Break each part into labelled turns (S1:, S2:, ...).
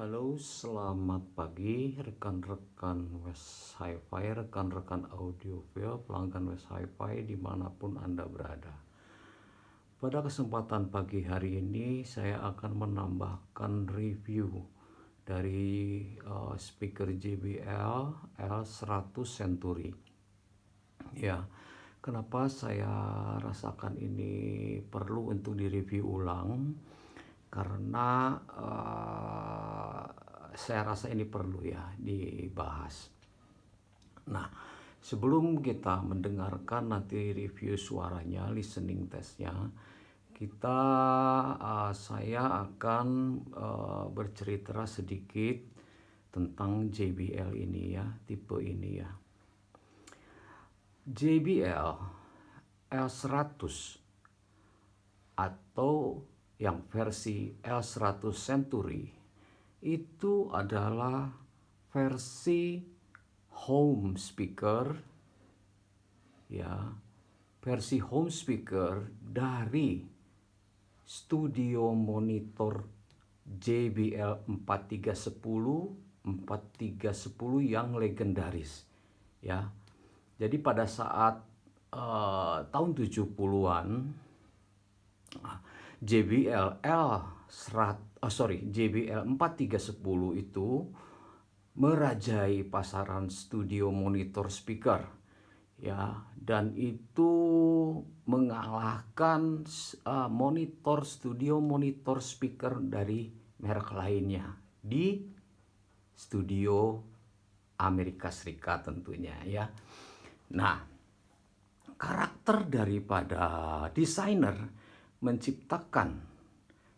S1: Halo, selamat pagi rekan-rekan West Hi-Fi, rekan-rekan audiofil, pelanggan West Hi-Fi dimanapun Anda berada. Pada kesempatan pagi hari ini saya akan menambahkan review dari speaker JBL L100 Century. Ya, kenapa saya rasakan ini perlu untuk direview ulang? Karena saya rasa ini perlu ya dibahas. Nah, sebelum kita mendengarkan nanti review suaranya, listening testnya, saya akan bercerita sedikit tentang JBL ini ya, tipe ini ya. JBL L100 atau yang versi L100 Century itu adalah versi home speaker ya, versi home speaker dari studio monitor JBL 4310 yang legendaris ya. Jadi pada saat tahun 70-an JBL 4310 itu merajai pasaran studio monitor speaker ya, dan itu mengalahkan studio monitor speaker dari merek lainnya di studio Amerika Serikat tentunya ya. Nah, karakter daripada desainer menciptakan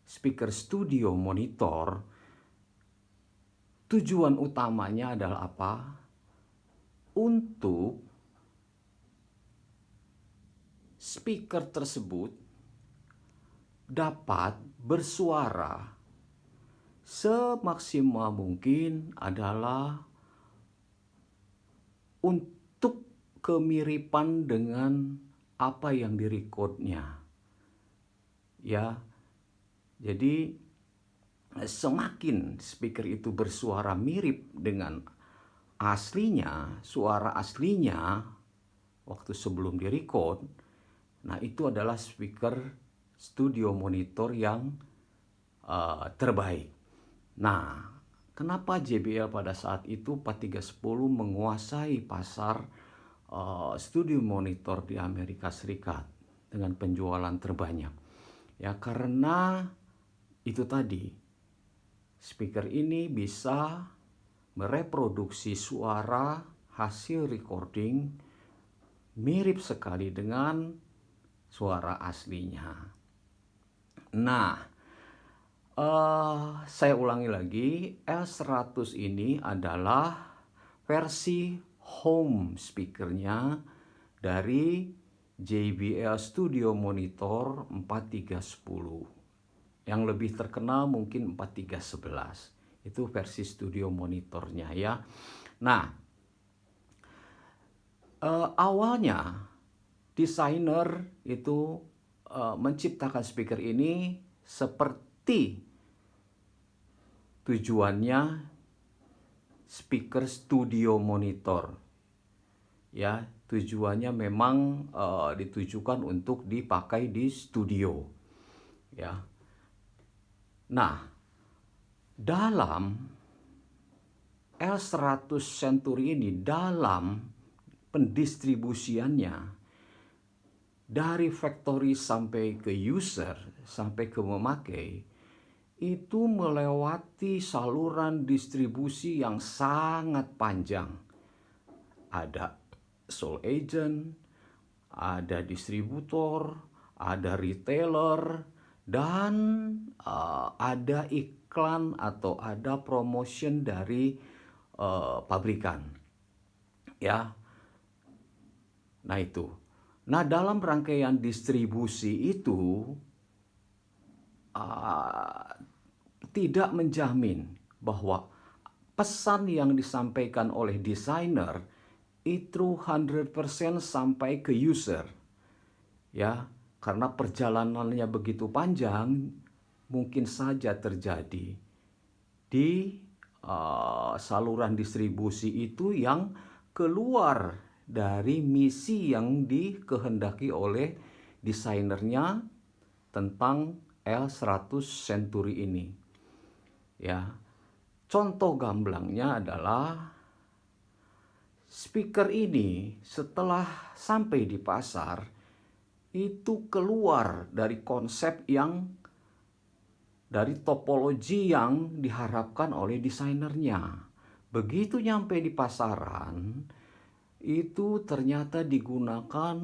S1: speaker studio monitor, tujuan utamanya adalah apa? Untuk speaker tersebut dapat bersuara semaksimal mungkin adalah untuk kemiripan dengan apa yang direkodnya ya. Jadi semakin speaker itu bersuara mirip dengan aslinya, suara aslinya waktu sebelum direkod, nah itu adalah speaker studio monitor yang terbaik. Nah, kenapa JBL pada saat itu 4310 menguasai pasar studio monitor di Amerika Serikat dengan penjualan terbanyak? Ya, karena itu tadi, speaker ini bisa mereproduksi suara hasil recording mirip sekali dengan suara aslinya. Nah, saya ulangi lagi, L100 ini adalah versi home speakernya dari JBL Studio Monitor 4310. Yang lebih terkenal mungkin 4311. Itu versi studio monitornya ya. Nah, awalnya desainer itu menciptakan speaker ini seperti tujuannya speaker studio monitor ya, tujuannya memang ditujukan untuk dipakai di studio ya. Nah, dalam L100 Century ini, dalam pendistribusiannya dari factory sampai ke user, sampai ke memakai, itu melewati saluran distribusi yang sangat panjang. Ada sole agent, ada distributor, ada retailer, dan ada iklan atau ada promotion dari pabrikan ya. Nah itu. Nah, dalam rangkaian distribusi itu tidak menjamin bahwa pesan yang disampaikan oleh desainer itu 100% sampai ke user ya, karena perjalanannya begitu panjang, mungkin saja terjadi di saluran distribusi itu yang keluar dari misi yang dikehendaki oleh desainernya tentang L100 Century ini. Ya, contoh gamblangnya adalah speaker ini setelah sampai di pasar itu keluar dari konsep yang dari topologi yang diharapkan oleh desainernya. Begitu nyampe di pasaran, itu ternyata digunakan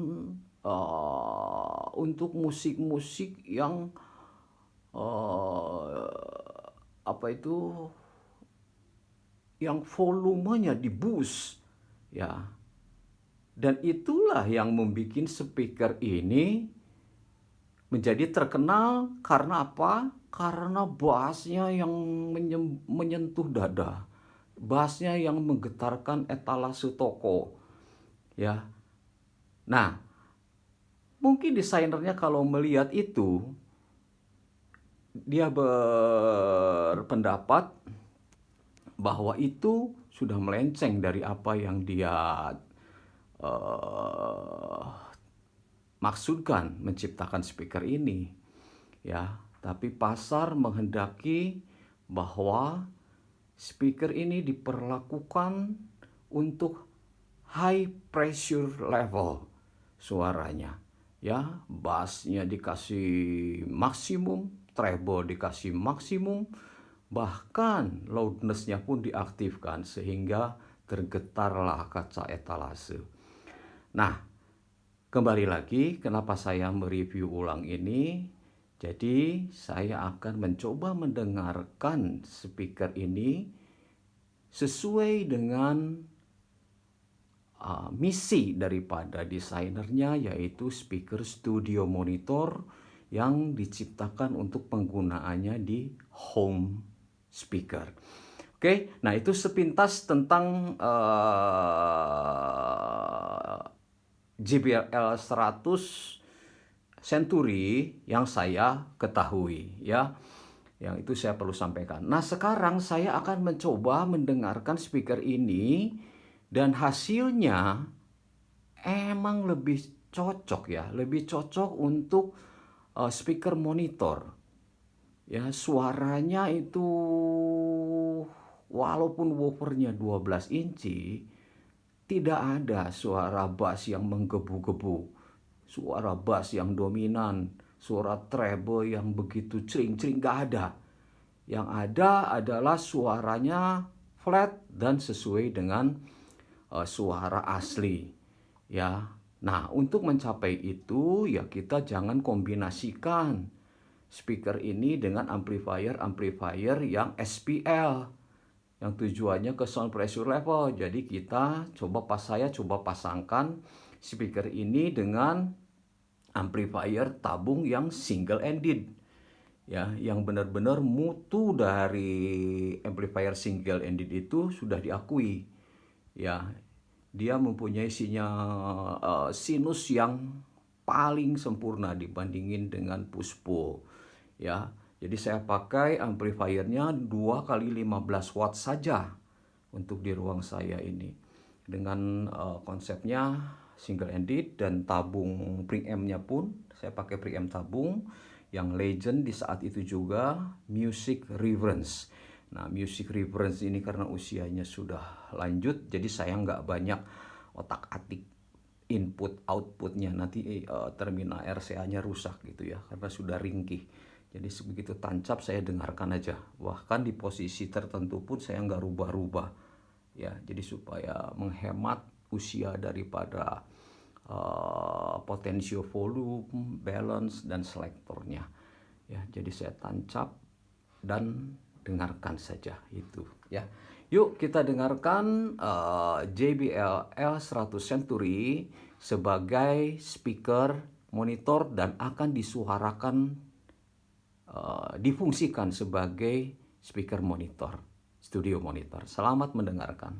S1: untuk musik-musik yang apa itu, yang volumenya di boost, ya. Dan itulah yang membuat speaker ini menjadi terkenal karena apa? Karena bassnya yang menyentuh dada, bassnya yang menggetarkan etalase toko, ya. Nah, mungkin desainernya kalau melihat itu, dia berpendapat bahwa itu sudah melenceng dari apa yang dia maksudkan menciptakan speaker ini, ya. Tapi pasar menghendaki bahwa speaker ini diperlakukan untuk high pressure level suaranya, ya. Bassnya dikasih maksimum, treble dikasih maksimum, bahkan loudness-nya pun diaktifkan sehingga tergetarlah kaca etalase. Nah, kembali lagi, kenapa saya mereview ulang ini? Jadi, saya akan mencoba mendengarkan speaker ini sesuai dengan misi daripada desainernya, yaitu speaker studio monitor yang diciptakan untuk penggunaannya di home speaker. Oke, nah itu sepintas tentang JBL 100 Century yang saya ketahui, ya. Yang itu saya perlu sampaikan. Nah, sekarang saya akan mencoba mendengarkan speaker ini dan hasilnya emang lebih cocok, ya, lebih cocok untuk speaker monitor. Ya, suaranya itu walaupun woofernya 12 inci, tidak ada suara bass yang menggebu-gebu, suara bass yang dominan, suara treble yang begitu cering-cering, gak ada. Yang ada adalah suaranya flat dan sesuai dengan suara asli, ya. Nah, untuk mencapai itu ya kita jangan kombinasikan speaker ini dengan amplifier yang SPL, yang tujuannya ke sound pressure level. Jadi saya coba pasangkan speaker ini dengan amplifier tabung yang single ended, ya, yang benar-benar mutu dari amplifier single ended itu sudah diakui, ya. Dia mempunyai sinus yang paling sempurna dibandingin dengan push pull, ya. Jadi saya pakai amplifiernya 2 kali 15 watt saja untuk di ruang saya ini, dengan konsepnya single ended, dan tabung preampnya pun saya pakai preamp tabung yang legend di saat itu juga, Music Reference. Nah, Music Reference ini karena usianya sudah lanjut, jadi saya nggak banyak otak-atik input outputnya, nanti terminal RCA-nya rusak gitu, ya, karena sudah ringkih. Jadi sebegitu tancap saya dengarkan aja, bahkan di posisi tertentu pun saya nggak rubah-rubah, ya. Jadi supaya menghemat usia daripada potensio volume, balance, dan selektornya, ya. Jadi saya tancap dan dengarkan saja itu, ya. Yuk kita dengarkan JBL L100 Century sebagai speaker monitor dan akan disuarakan, difungsikan sebagai speaker monitor, studio monitor. Selamat mendengarkan.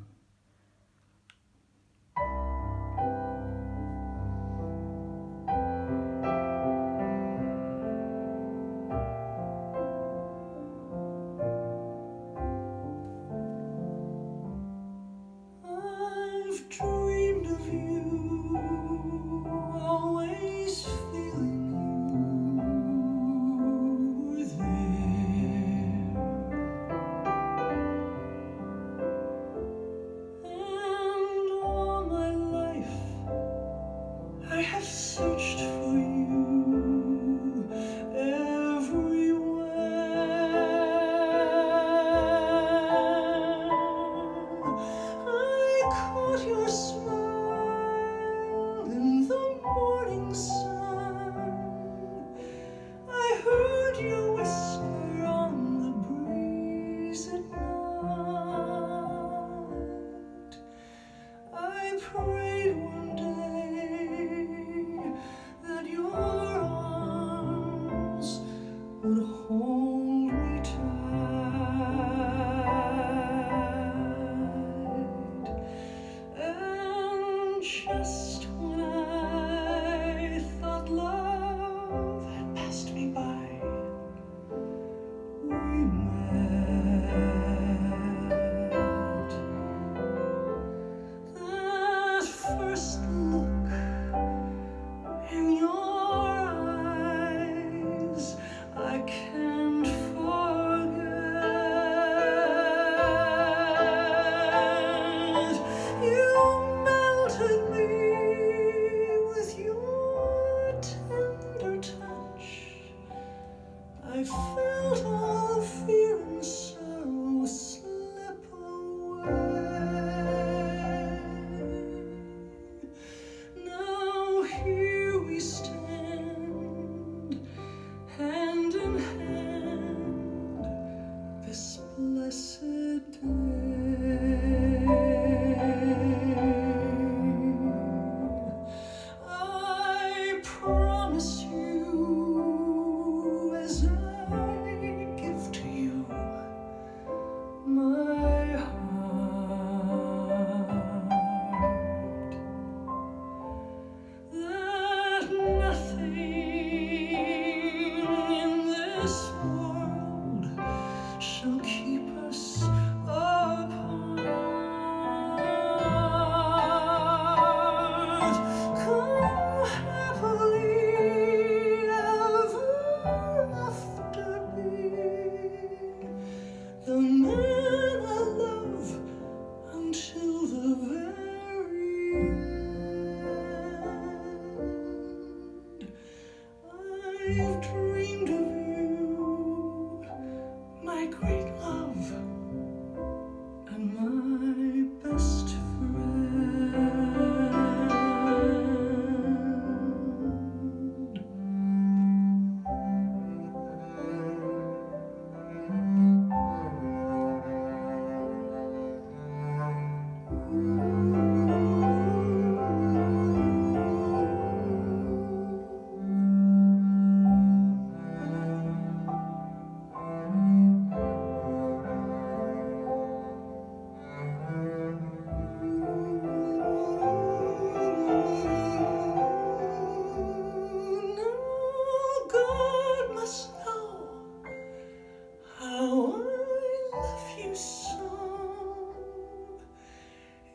S2: That first look in your eyes, I can't forget. You melted me with your tender touch. I felt all fear and sorrow slip away. Now here we stand, hand in hand, this blessed day. I promise you, as I give to you my heart, that nothing in this world shall keep us apart. Come happily ever after be the man I love until the very end. I've dreamed of you, my great love, and my best friend. Now God must know how I love you so.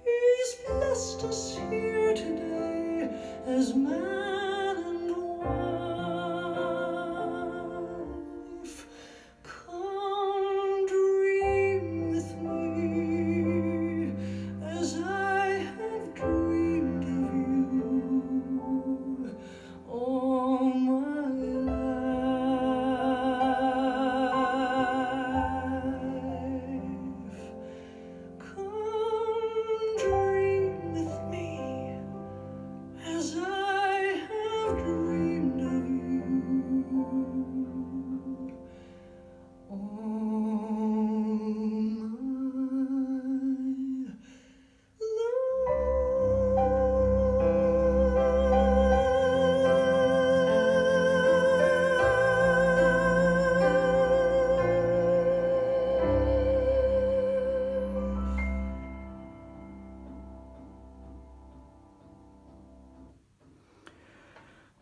S2: He's blessed us here today as man and wife. Come dream with me as I have dreamed of you all my life. Come dream with me as I have dreamed of you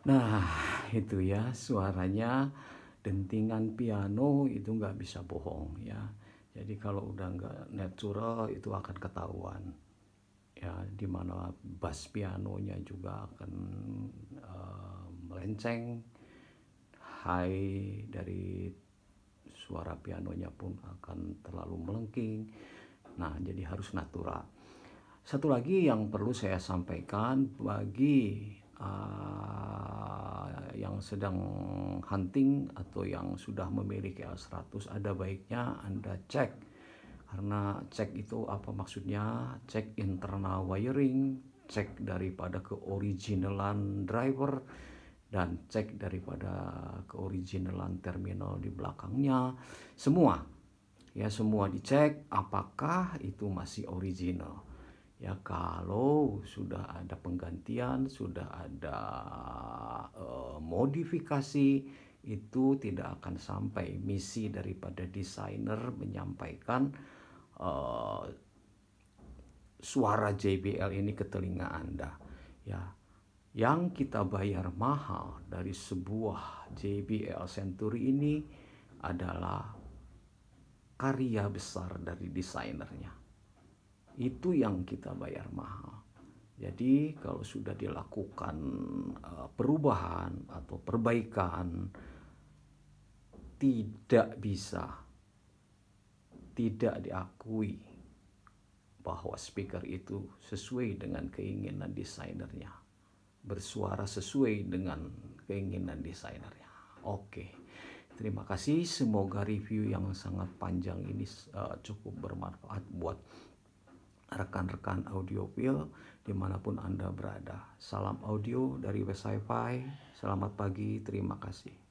S1: Nah, itu ya suaranya, dentingan piano itu nggak bisa bohong ya. Jadi kalau udah nggak natural itu akan ketahuan. Ya, dimana bass pianonya juga akan melenceng, high dari suara pianonya pun akan terlalu melengking. Nah, jadi harus natural. Satu lagi yang perlu saya sampaikan bagi yang sedang hunting atau yang sudah memiliki L100, ada baiknya Anda cek. Karena cek itu apa maksudnya? Cek internal wiring, cek daripada keoriginalan driver, dan cek daripada keoriginalan terminal di belakangnya. Semua dicek apakah itu masih original. Ya, kalau sudah ada penggantian, sudah ada modifikasi, itu tidak akan sampai. Misi daripada desainer menyampaikan suara JBL ini ke telinga Anda. Ya, yang kita bayar mahal dari sebuah JBL Century ini adalah karya besar dari desainernya. Itu yang kita bayar mahal. Jadi kalau sudah dilakukan perubahan atau perbaikan, tidak bisa tidak diakui bahwa speaker itu sesuai dengan keinginan desainernya, bersuara sesuai dengan keinginan desainernya. Oke, terima kasih. Semoga review yang sangat panjang ini cukup bermanfaat buat rekan-rekan audiofil dimanapun Anda berada. Salam audio dari West Hi-Fi. Selamat pagi, terima kasih.